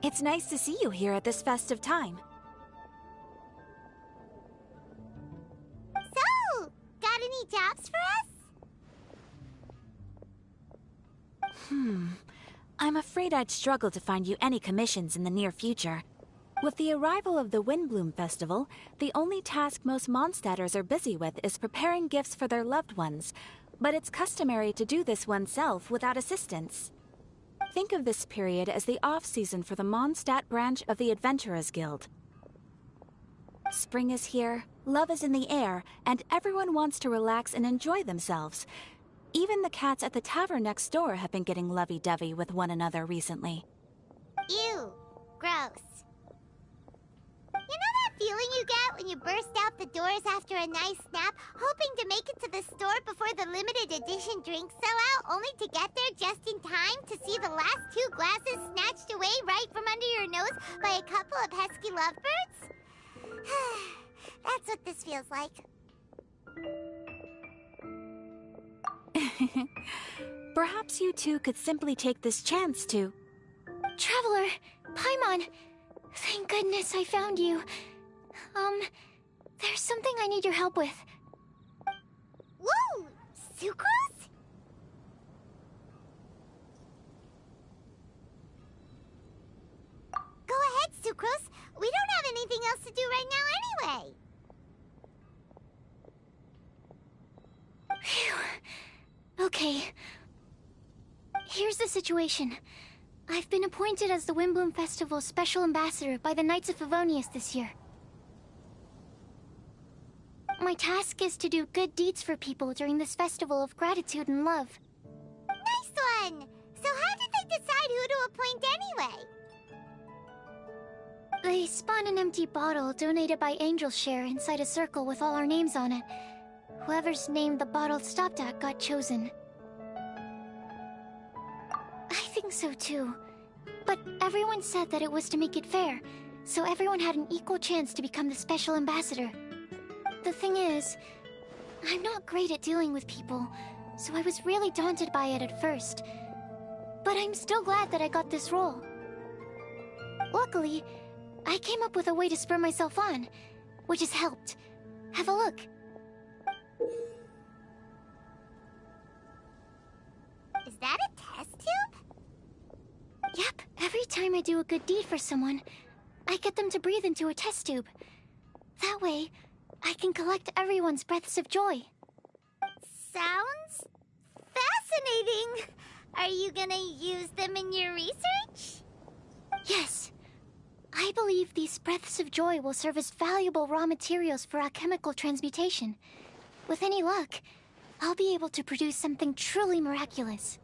It's nice to see you here at this festive time. So, got any jobs for us? I'm afraid I'd struggle to find you any commissions in the near future. With the arrival of the Windbloom Festival, the only task most Mondstadters are busy with is preparing gifts for their loved ones, but it's customary to do this oneself without assistance. Think of this period as the off-season for the Mondstadt branch of the Adventurers Guild. Spring is here, love is in the air, and everyone wants to relax and enjoy themselves. Even the cats at the tavern next door have been getting lovey-dovey with one another recently. Ew. Gross. You know that feeling you get when you burst out the doors after a nice nap, hoping to make it to the store before the limited edition drinks sell out, only to get there just in time to see the last 2 glasses snatched away right from under your nose by a couple of pesky lovebirds? That's what this feels like. Perhaps you two could simply take this chance to... Traveler! Paimon! Thank goodness I found you. There's something I need your help with. Whoa! Sucrose? Go ahead, Sucrose. We don't have anything else to do right now anyway. Phew. Okay. Here's the situation. I've been appointed as the Windbloom Festival's special ambassador by the Knights of Favonius this year. My task is to do good deeds for people during this festival of gratitude and love. Nice one! So how did they decide who to appoint anyway? They spun an empty bottle donated by Angel's Share inside a circle with all our names on it. Whoever's name the bottle stopped at got chosen. I think so too. But everyone said that it was to make it fair, so everyone had an equal chance to become the special ambassador. The thing is, I'm not great at dealing with people, so I was really daunted by it at first. But I'm still glad that I got this role. Luckily, I came up with a way to spur myself on, which has helped. Have a look. Is that a test tube? Yep, every time I do a good deed for someone, I get them to breathe into a test tube. That way, I can collect everyone's breaths of joy. Sounds fascinating. Are you gonna use them in your research? Yes. I believe these breaths of joy will serve as valuable raw materials for alchemical transmutation. With any luck, I'll be able to produce something truly miraculous.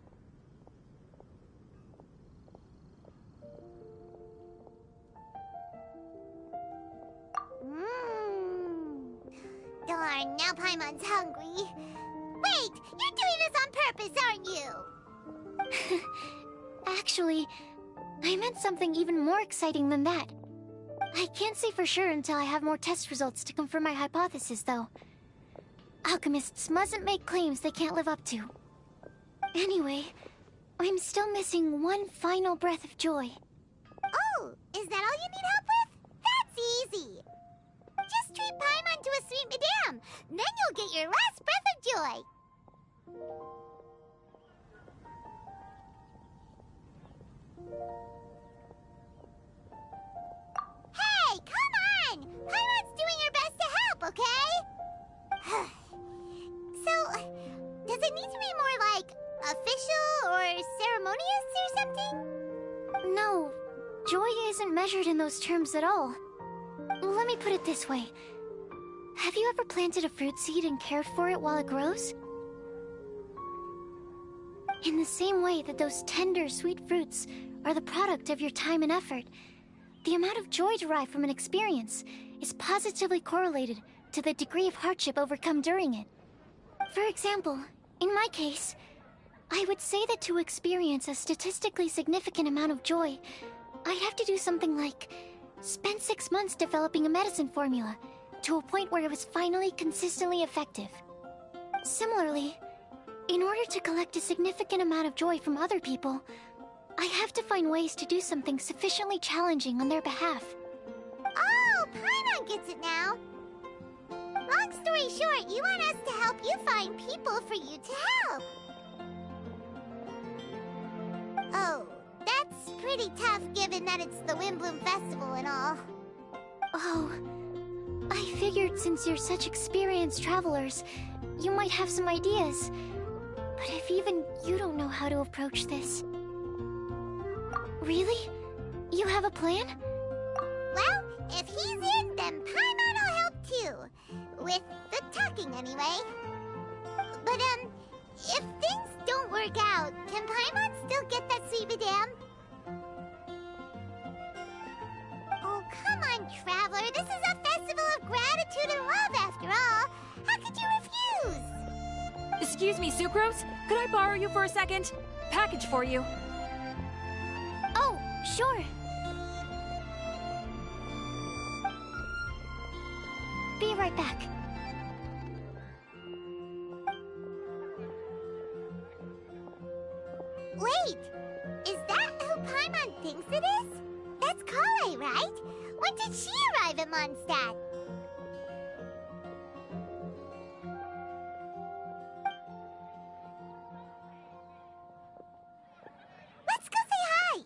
Darn, now Paimon's hungry. Wait, you're doing this on purpose, aren't you? Actually, I meant something even more exciting than that. I can't say for sure until I have more test results to confirm my hypothesis, though. Alchemists mustn't make claims they can't live up to. Anyway, I'm still missing one final breath of joy. Oh, is that all you need help with? That's easy. Just treat Paimon to a sweet madame. Then you'll get your last breath of joy. Hey, come on! Paimon's doing her best to help, okay? So, does it need to be more like official or ceremonious or something? No, joy isn't measured in those terms at all. Let me put it this way. Have you ever planted a fruit seed and cared for it while it grows? In the same way that those tender, sweet fruits are the product of your time and effort, the amount of joy derived from an experience is positively correlated to the degree of hardship overcome during it. For example, in my case, I would say that to experience a statistically significant amount of joy, I'd have to do something like spend 6 months developing a medicine formula to a point where it was finally consistently effective. Similarly, in order to collect a significant amount of joy from other people, I have to find ways to do something sufficiently challenging on their behalf. Oh, Paimon gets it now. Long story short, you want us to help you find people for you to help. Oh, that's pretty tough given that it's the Windbloom Festival and all. Oh, I figured since you're such experienced travelers, you might have some ideas. But if even you don't know how to approach this... Really? You have a plan? Well, if he's in, then Paimon will help too. With the talking, anyway. But, if things don't work out, can Paimon still get that sweet madame? Oh, come on, Traveler. This is a festival of gratitude and love, after all. How could you refuse? Excuse me, Sucrose? Could I borrow you for a second? Package for you. Oh, sure. Be right back. Wait! Is that who Paimon thinks it is? That's Kale, right? When did she arrive at Mondstadt? Let's go say hi!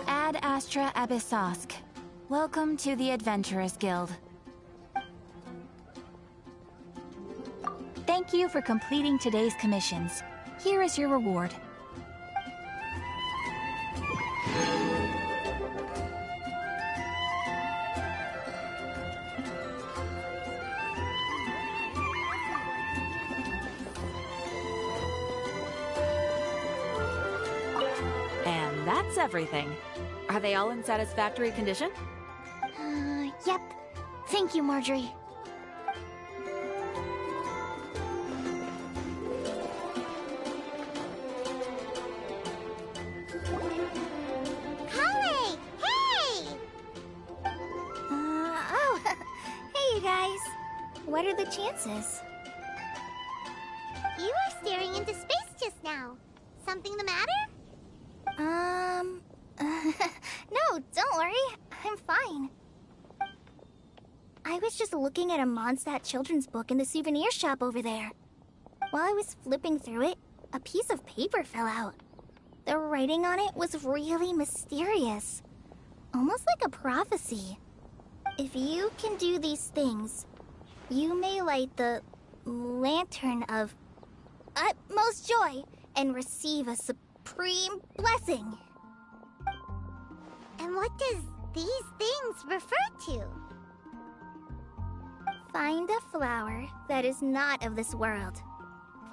Ad Astra Abyssosk. Welcome to the Adventurers Guild. Thank you for completing today's commissions. Here is your reward. And that's everything. Are they all in satisfactory condition? Yep. Thank you, Marjorie. Kale! Hey! Oh, hey, you guys. What are the chances? You were staring into space just now. Something the matter? No, don't worry. I'm fine. I was just looking at a Mondstadt children's book in the souvenir shop over there. While I was flipping through it, a piece of paper fell out. The writing on it was really mysterious. Almost like a prophecy. If you can do these things, you may light the lantern of utmost joy and receive a supreme blessing. And what does these things refer to? Find a flower that is not of this world.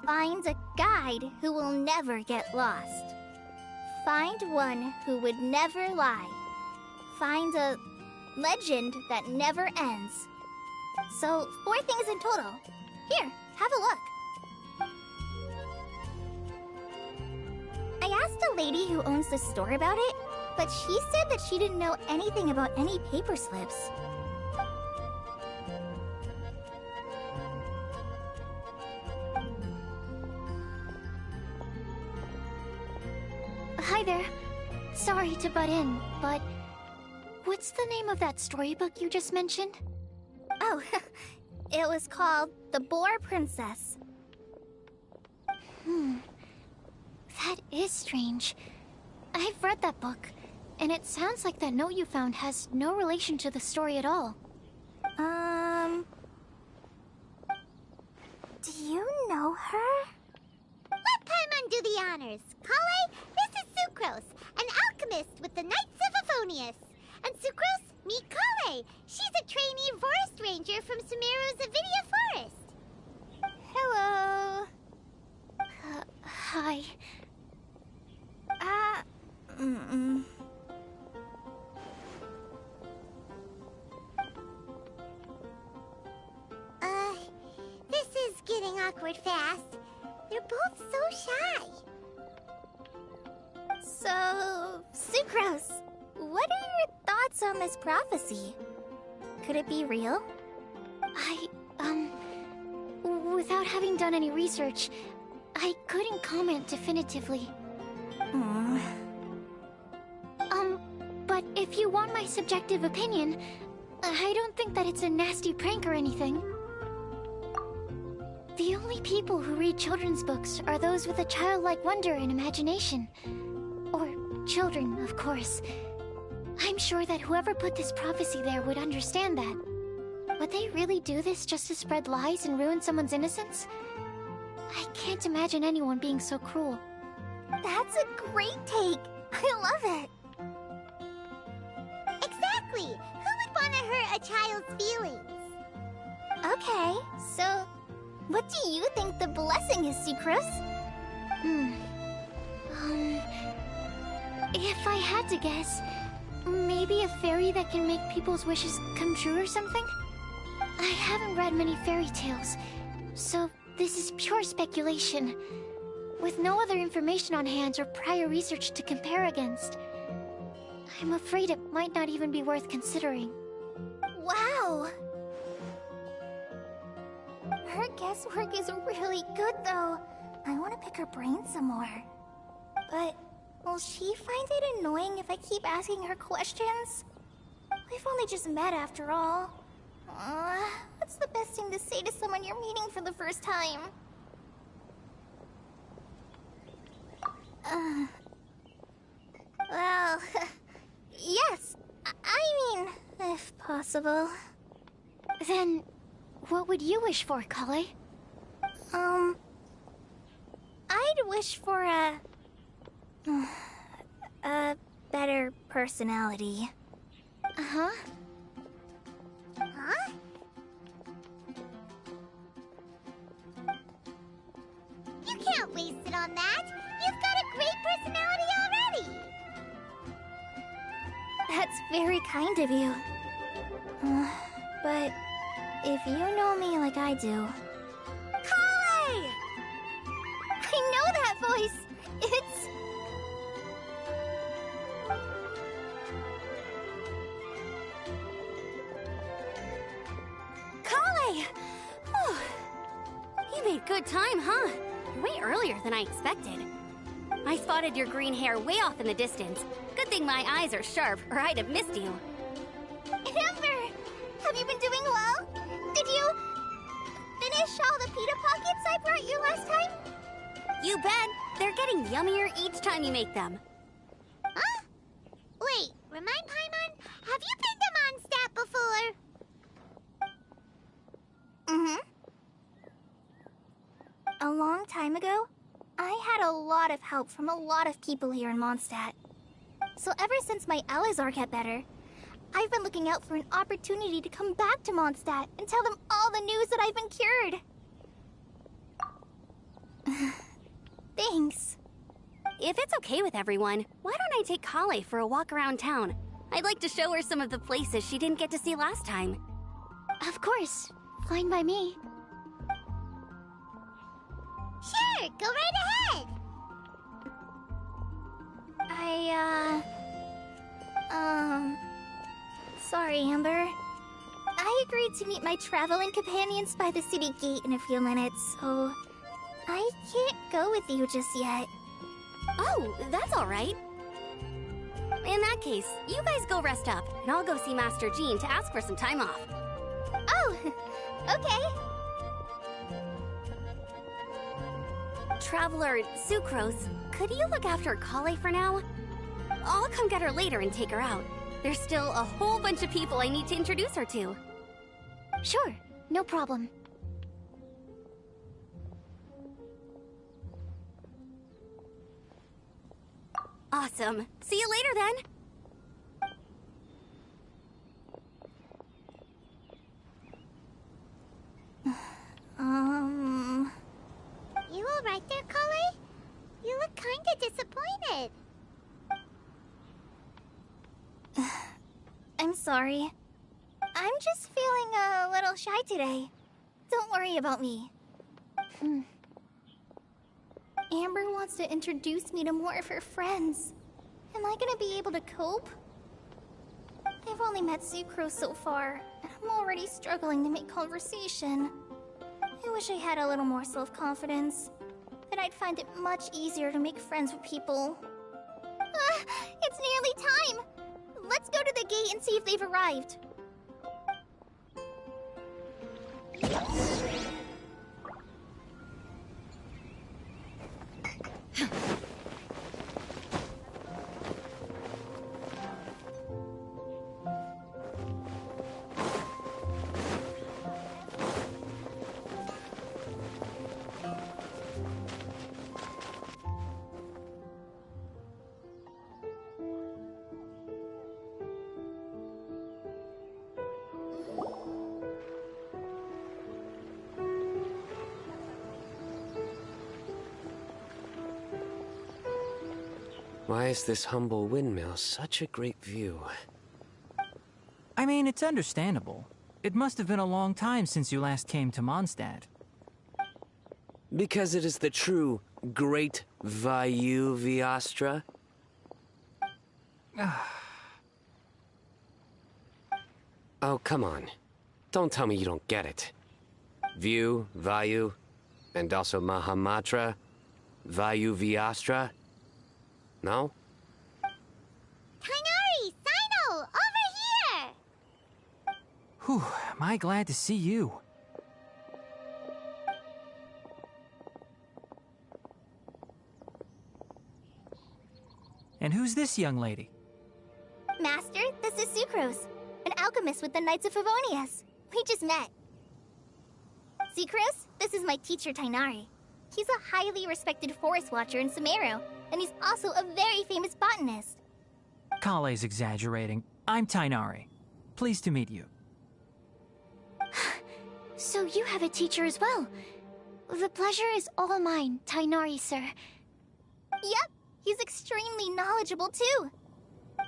Find a guide who will never get lost. Find one who would never lie. Find a legend that never ends. So, 4 things in total. Here, have a look. I asked a lady who owns the store about it, but she said that she didn't know anything about any paper slips. Hi there. Sorry to butt in, but what's the name of that storybook you just mentioned? Oh, it was called The Boar Princess. That is strange. I've read that book, and it sounds like that note you found has no relation to the story at all. Do you know her? Let Paimon do the honors. Kale, this is Sucrose, an alchemist with the Knights of Favonius. And Sucrose, meet Kale. She's a trainee forest ranger from Sumeru's Avidia Forest. Hello. Hi. awkward fast. They're both so shy. So, Sucrose, what are your thoughts on this prophecy? Could it be real? Without having done any research, I couldn't comment definitively. But if you want my subjective opinion, I don't think that it's a nasty prank or anything. The only people who read children's books are those with a childlike wonder and imagination. Or children, of course. I'm sure that whoever put this prophecy there would understand that. Would they really do this just to spread lies and ruin someone's innocence? I can't imagine anyone being so cruel. That's a great take! I love it! Exactly! Who would want to hurt a child's feelings? Okay, so what do you think the blessing is, Sucrose? If I had to guess, maybe a fairy that can make people's wishes come true or something? I haven't read many fairy tales, so this is pure speculation. With no other information on hand or prior research to compare against, I'm afraid it might not even be worth considering. Wow! Her guesswork is really good, though. I want to pick her brain some more. But will she find it annoying if I keep asking her questions? We've only just met after all. What's the best thing to say to someone you're meeting for the first time? Well, yes. I mean, if possible. Then, what would you wish for, Kale? I'd wish for a better personality. Uh-huh. Huh? You can't waste it on that! You've got a great personality already! That's very kind of you. But if you know me like I do... Kale! I know that voice! It's... Kale! Oh, you made good time, huh? You're way earlier than I expected. I spotted your green hair way off in the distance. Good thing my eyes are sharp, or I'd have missed you. Amber! Have you been doing well? Did you finish all the pita pockets I brought you last time? You bet. They're getting yummier each time you make them. Huh? Wait, remind Paimon, have you been to Mondstadt before? A long time ago, I had a lot of help from a lot of people here in Mondstadt. So ever since my Alizar got better, I've been looking out for an opportunity to come back to Mondstadt and tell them all the news that I've been cured. Thanks. If it's okay with everyone, why don't I take Kale for a walk around town? I'd like to show her some of the places she didn't get to see last time. Of course. Fine by me. Sure, go right ahead! Sorry, Amber. I agreed to meet my traveling companions by the city gate in a few minutes, so I can't go with you just yet. Oh, that's all right. In that case, you guys go rest up, and I'll go see Master Jean to ask for some time off. Oh, okay. Traveler Sucrose, could you look after Kale for now? I'll come get her later and take her out. There's still a whole bunch of people I need to introduce her to. Sure, no problem. Awesome. See you later then. You alright there, Kale? You look kinda disappointed. I'm sorry. I'm just feeling a little shy today. Don't worry about me. Amber wants to introduce me to more of her friends. Am I gonna be able to cope? I've only met Sucrose so far, and I'm already struggling to make conversation. I wish I had a little more self-confidence. Then I'd find it much easier to make friends with people. It's nearly time! Let's go to the gate and see if they've arrived. Why is this humble windmill such a great view? I mean, it's understandable. It must have been a long time since you last came to Mondstadt. Because it is the true Great Vayu Viastra? Oh, come on. Don't tell me you don't get it. View, Vayu, and also Mahamatra, Vayu Viastra? No? Tighnari! Sino! Over here! Whew, am I glad to see you. And who's this young lady? Master, this is Sucrose, an alchemist with the Knights of Favonius. We just met. Sucrose, this is my teacher, Tighnari. He's a highly respected forest watcher in Sumeru, and he's also a very famous botanist. Kale's exaggerating. I'm Tighnari. Pleased to meet you. So you have a teacher as well. The pleasure is all mine, Tighnari, sir. Yep, he's extremely knowledgeable too.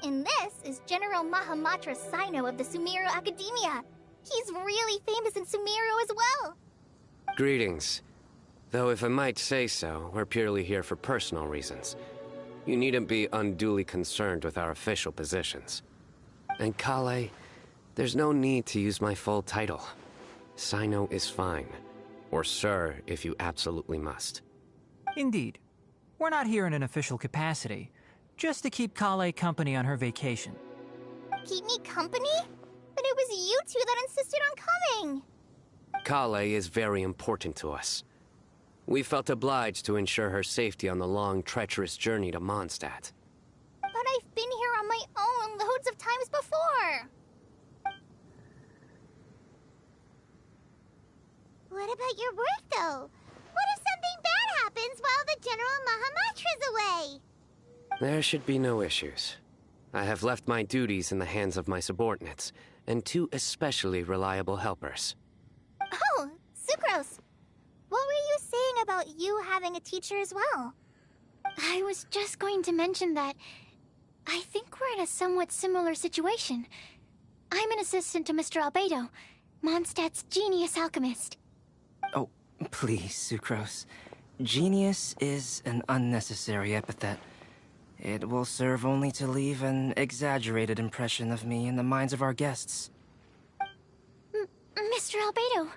And this is General Mahamatra Sino of the Sumeru Academia. He's really famous in Sumeru as well. Greetings. Though if I might say so, we're purely here for personal reasons. You needn't be unduly concerned with our official positions. And Kale, there's no need to use my full title. Sino is fine. Or sir, if you absolutely must. Indeed. We're not here in an official capacity, just to keep Kale company on her vacation. Keep me company? But it was you two that insisted on coming. Kale is very important to us. We felt obliged to ensure her safety on the long, treacherous journey to Mondstadt. But I've been here on my own loads of times before. What about your work, though? What if something bad happens while the General Mahamatra's away? There should be no issues. I have left my duties in the hands of my subordinates, and two especially reliable helpers. Oh, Sucrose. What were you saying about you having a teacher as well? I was just going to mention that I think we're in a somewhat similar situation. I'm an assistant to Mr. Albedo, Mondstadt's genius alchemist. Oh, please, Sucrose. Genius is an unnecessary epithet. It will serve only to leave an exaggerated impression of me in the minds of our guests. Mr. Albedo,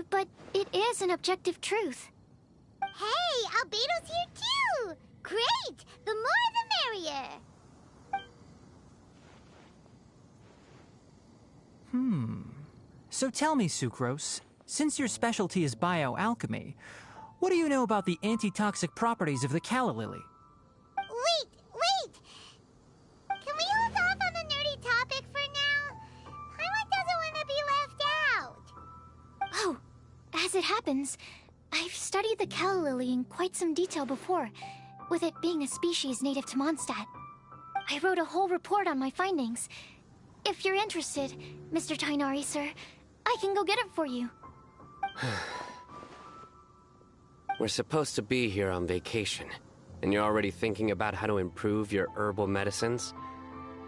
but it is an objective truth. Hey, Albedo's here too! Great! The more the merrier! So tell me, Sucrose, since your specialty is bioalchemy, what do you know about the antitoxic properties of the calla lily? Wait! Can we hold off on the nerdy topic for now? Paimon doesn't want to be left out. Oh, as it happens, I've studied the calla lily in quite some detail before, with it being a species native to Mondstadt. I wrote a whole report on my findings. If you're interested, Mr. Tighnari, sir, I can go get it for you. We're supposed to be here on vacation, and you're already thinking about how to improve your herbal medicines?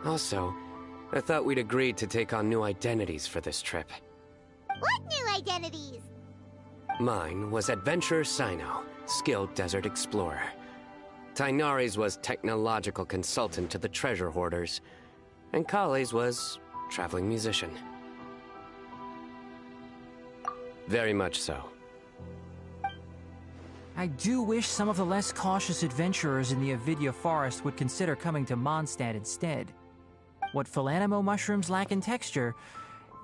Also, I thought we'd agreed to take on new identities for this trip. What new identities? Mine was Adventurer Sino, skilled desert explorer. Tainari's was technological consultant to the treasure hoarders. And Kale's was traveling musician. Very much so. I do wish some of the less cautious adventurers in the Avidya forest would consider coming to Mondstadt instead. What Philanimo mushrooms lack in texture,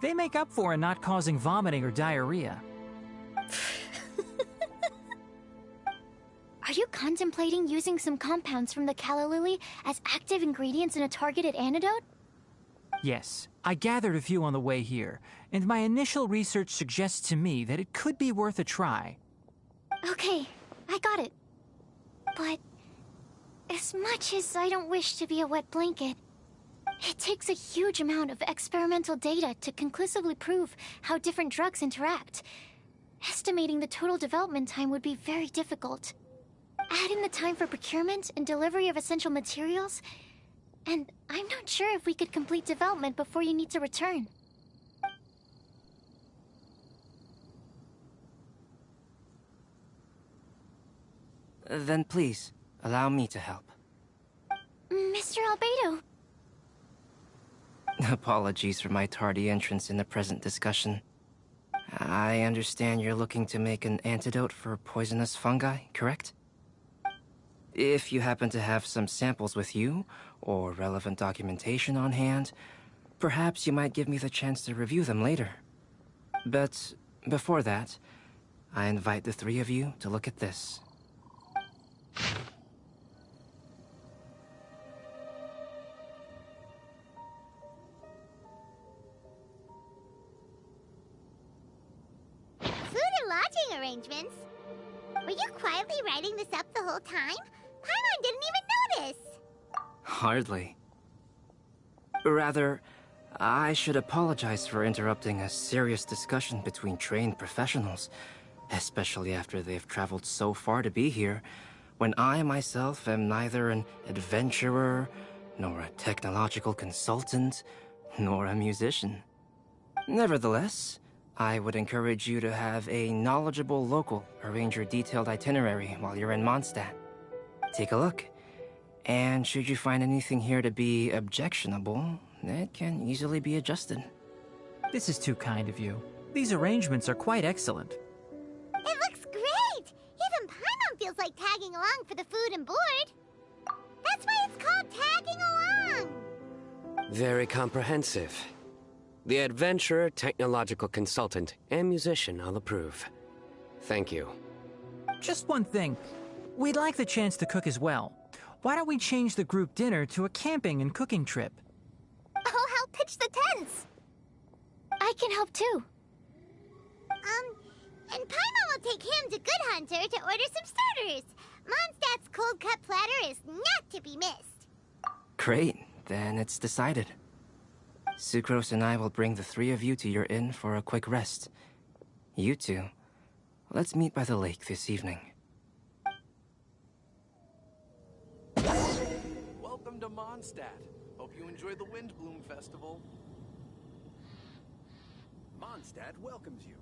they make up for in not causing vomiting or diarrhea. Are you contemplating using some compounds from the calla lily as active ingredients in a targeted antidote? Yes, I gathered a few on the way here, and my initial research suggests to me that it could be worth a try. Okay, I got it. But as much as I don't wish to be a wet blanket, it takes a huge amount of experimental data to conclusively prove how different drugs interact. Estimating the total development time would be very difficult. Add in the time for procurement and delivery of essential materials, and I'm not sure if we could complete development before you need to return. Then please, allow me to help. Mr. Albedo. Apologies for my tardy entrance in the present discussion. I understand you're looking to make an antidote for poisonous fungi, correct? If you happen to have some samples with you, or relevant documentation on hand, perhaps you might give me the chance to review them later. But before that, I invite the three of you to look at this. Food and lodging arrangements? Were you quietly writing this up the whole time? Paimon didn't even notice! Hardly. Rather, I should apologize for interrupting a serious discussion between trained professionals, especially after they've traveled so far to be here, when I myself am neither an adventurer, nor a technological consultant, nor a musician. Nevertheless, I would encourage you to have a knowledgeable local arrange your detailed itinerary while you're in Mondstadt. Take a look, and should you find anything here to be objectionable, it can easily be adjusted. This is too kind of you. These arrangements are quite excellent. It looks great! Even Paimon feels like tagging along for the food and board. That's why it's called tagging along! Very comprehensive. The adventurer, technological consultant, and musician all approve. Thank you. Just one thing. We'd like the chance to cook as well. Why don't we change the group dinner to a camping and cooking trip? I'll help pitch the tents. I can help too. And Paimon will take him to Good Hunter to order some starters. Mondstadt's cold cut platter is not to be missed. Great, then it's decided. Sucrose and I will bring the three of you to your inn for a quick rest. You two, let's meet by the lake this evening. Welcome to Mondstadt. Hope you enjoy the Windbloom Festival. Mondstadt welcomes you.